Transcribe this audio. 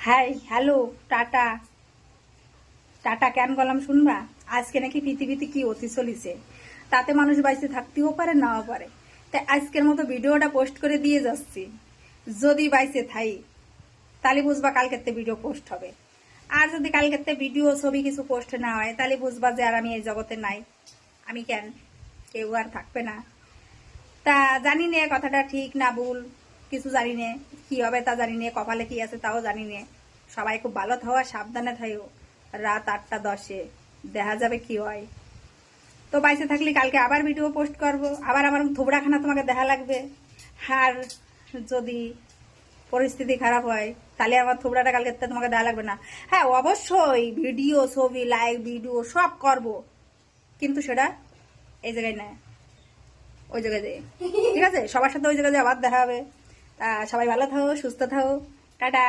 Hi hello tata. Tata কেন গলাম শুনবা? আজকে নাকি পৃথিবীতে কি অতি চলিছে, তাতে মানুষ বাইসে থাকতেও পারে নাও পারে। তাই আজকের মতো ভিডিওটা পোস্ট করে দিয়ে যাচ্ছি। যদি বাইসে থাই তাহলে বুঝবা কালকেতে ভিডিও পোস্ট হবে, আর যদি কালকেতে ভিডিও ছবি কিছু পোস্ট না হয় তাহলে বুঝবা যে আর আমি এই জগতে নাই। আমি কেন, কেউ আর থাকবে না। তা জানি নে কথাটা ঠিক না ভুল, কিছু জানি নে, কি হবে তা জানি নে, কপালে কি আছে তাও জানি নে। সবাই খুব ভালো থাও আর সাবধানে থাইও। রাত 8টা 10-এ দেখা যাবে কি হয়। তো বাইসে থাকলে কালকে আবার ভিডিও পোস্ট করব, আবার আমার থুবড়াখানা তোমাকে দেখা লাগবে। আর যদি পরিস্থিতি খারাপ হয় তাহলে আমার থুবড়াটা কালকে তোমাকে দেখা লাগবে না। হ্যাঁ অবশ্যই ভিডিও ছবি লাইভ ভিডিও সব করব, কিন্তু সেটা এই জায়গায় না, ওই জায়গায় যেয়ে। ঠিক আছে, সবার সাথে ওই জায়গায় আবার দেখা হবে। তা সবাই ভালো থাকো, সুস্থ থাকো, টাটা।